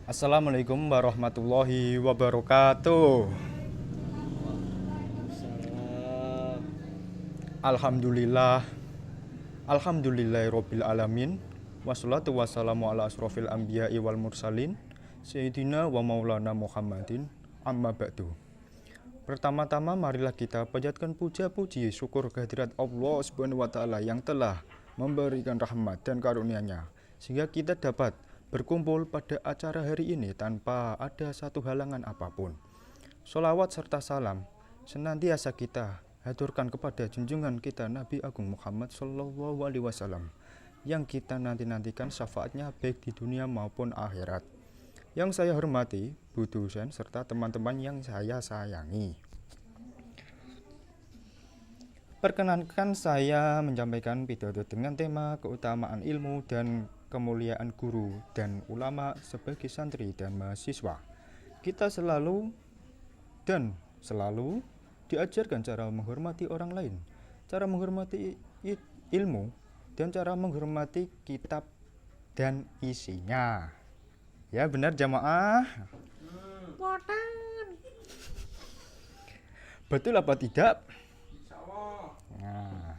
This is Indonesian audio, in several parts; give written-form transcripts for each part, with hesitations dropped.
Assalamualaikum warahmatullahi wabarakatuh. Waalaikumsalam. Alhamdulillah, alhamdulillahirabbil alamin. Wassalatu wassalamu ala asrofil anbiya'i wal mursalin, sayyidina wa maulana Muhammadin, amma ba'du. Pertama-tama marilah kita panjatkan puja puji syukur kehadirat Allah Subhanahu wa taala yang telah memberikan rahmat dan karunia-Nya sehingga kita dapat berkumpul pada acara hari ini tanpa ada satu halangan apapun. Sholawat serta salam senantiasa kita haturkan kepada junjungan kita Nabi Agung Muhammad Sallallahu Alaihi Wasallam yang kita nanti-nantikan syafaatnya baik di dunia maupun akhirat. Yang saya hormati, Bu dosen serta teman-teman yang saya sayangi. Perkenankan saya menyampaikan pidato dengan tema keutamaan ilmu dan kemuliaan guru dan ulama sebagai santri dan mahasiswa. Kita selalu diajarkan cara menghormati orang lain, cara menghormati ilmu, dan cara menghormati kitab dan isinya. Ya benar jamaah? Betul apa tidak? Nah,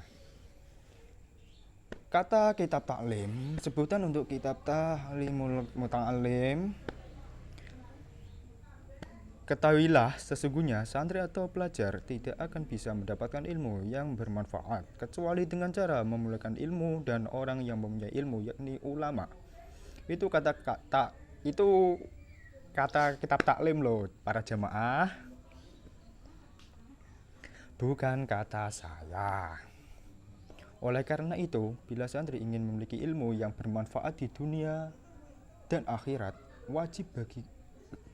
kata kitab taklim, sebutan untuk kitab Tahlimul Muta'alim. Ketahuilah sesungguhnya santri atau pelajar tidak akan bisa mendapatkan ilmu yang bermanfaat kecuali dengan cara memuliakan ilmu dan orang yang mempunyai ilmu yakni ulama. Itu kata kitab taklim loh para jamaah. Bukan kata saya. Oleh karena itu, bila santri ingin memiliki ilmu yang bermanfaat di dunia dan akhirat, wajib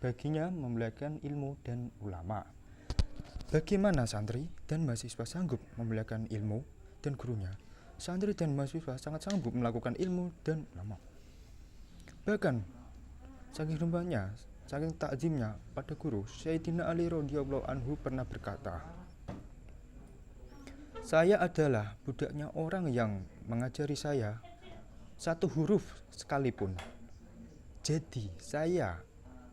baginya memuliakan ilmu dan ulama. Bagaimana santri dan mahasiswa sanggup memuliakan ilmu dan gurunya? Santri dan mahasiswa sangat sanggup melakukan ilmu dan ulama. Bahkan saking rembahnya, saking takzimnya pada guru, Sayyidina Ali radhiyallahu anhu pernah berkata, "Saya adalah budaknya orang yang mengajari saya satu huruf sekalipun. Jadi saya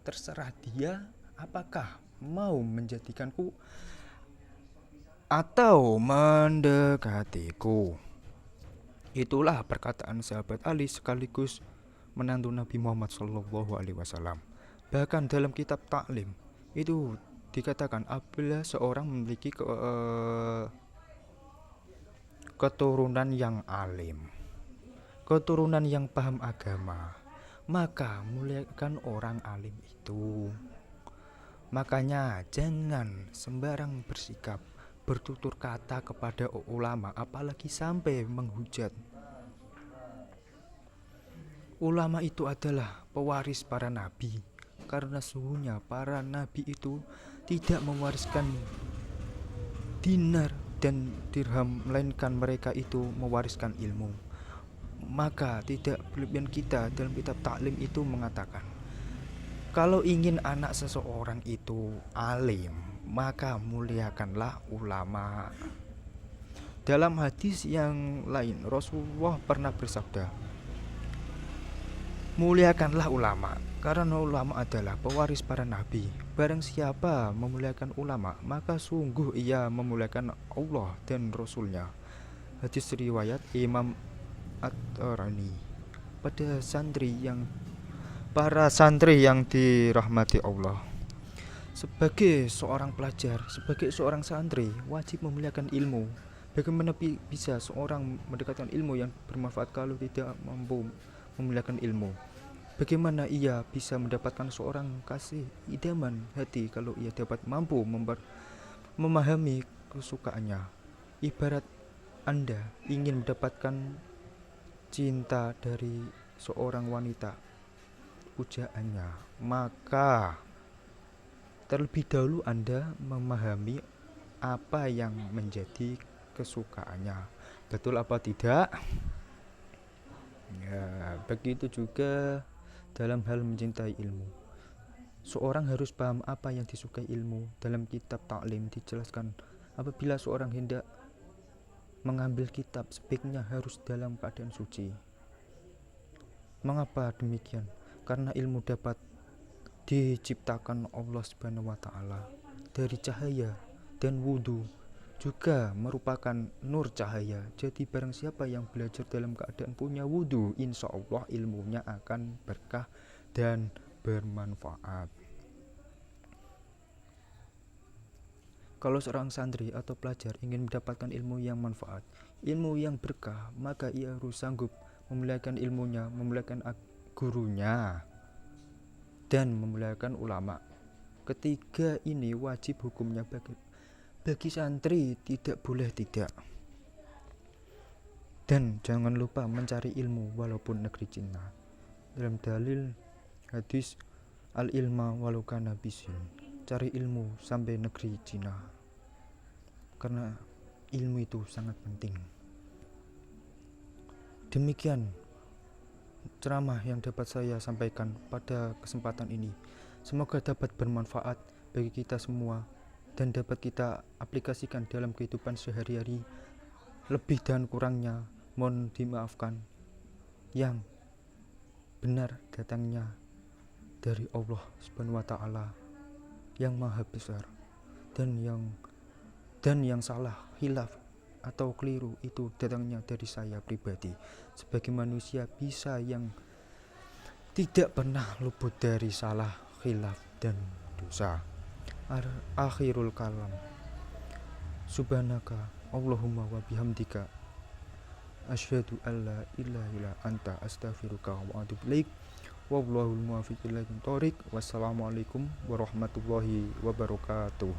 terserah dia apakah mau menjadikanku atau mendekatiku." Itulah perkataan sahabat Ali sekaligus menantu Nabi Muhammad Sallallahu Alaihi Wasallam. Bahkan dalam kitab taklim itu dikatakan apabila seorang memiliki keturunan yang alim, keturunan yang paham agama, maka muliakan orang alim itu. Makanya jangan sembarang bersikap, bertutur kata kepada ulama, apalagi sampai menghujat. Ulama itu adalah pewaris para nabi, karena sesungguhnya para nabi itu tidak mewariskan dinar dan dirham, melainkan mereka itu mewariskan ilmu. Maka tidak berlebihan kita dalam kitab taklim itu mengatakan, kalau ingin anak seseorang itu alim, maka muliakanlah ulama. Dalam hadis yang lain, Rasulullah pernah bersabda, muliakanlah ulama, karena ulama adalah pewaris para nabi. Barang siapa memuliakan ulama, maka sungguh ia memuliakan Allah dan Rasulnya. Hadis riwayat Imam At-Tabrani. Para santri yang dirahmati Allah, sebagai seorang pelajar, sebagai seorang santri wajib memuliakan ilmu. Bagaimana bisa seorang mendapatkan ilmu yang bermanfaat kalau tidak mampu memuliakan ilmu? Bagaimana ia bisa mendapatkan seorang kasih idaman hati kalau ia dapat mampu memahami kesukaannya? Ibarat Anda ingin mendapatkan cinta dari seorang wanita, pujaannya, maka terlebih dahulu Anda memahami apa yang menjadi kesukaannya. Betul apa tidak? Ya, begitu juga dalam hal mencintai ilmu. Seorang harus paham apa yang disukai ilmu. Dalam kitab taklim dijelaskan, apabila seorang hendak mengambil kitab, sebaiknya harus dalam keadaan suci. Mengapa demikian? Karena ilmu dapat diciptakan Allah Subhanahu wa taala dari cahaya, dan wudhu juga merupakan nur cahaya. Jadi barang siapa yang belajar dalam keadaan punya wudhu, insya Allah ilmunya akan berkah dan bermanfaat. Kalau seorang santri atau pelajar ingin mendapatkan ilmu yang manfaat, ilmu yang berkah, maka ia harus sanggup memuliakan ilmunya, memuliakan gurunya, dan memuliakan ulama. Ketiga ini wajib hukumnya bagi santri, tidak boleh tidak. Dan jangan lupa mencari ilmu walaupun negeri Cina. Dalam dalil hadis al-ilma walau kana bisin, cari ilmu sampai negeri Cina, karena ilmu itu sangat penting. Demikian ceramah yang dapat saya sampaikan pada kesempatan ini. Semoga dapat bermanfaat bagi kita semua dan dapat kita aplikasikan dalam kehidupan sehari-hari. Lebih dan kurangnya mohon dimaafkan. Yang benar datangnya dari Allah Subhanahu wa taala yang maha besar, dan yang salah, khilaf atau keliru itu datangnya dari saya pribadi sebagai manusia bisa yang tidak pernah luput dari salah, khilaf, dan dosa. Akhirul kalam, subhanaka Allahumma wa bihamdika asyhadu alla ilaha illa anta astaghfiruka wa atubu ilaik. Wallahul muwaffiq ila aqwamit thoriq. Wassalamualaikum warahmatullahi wabarakatuh.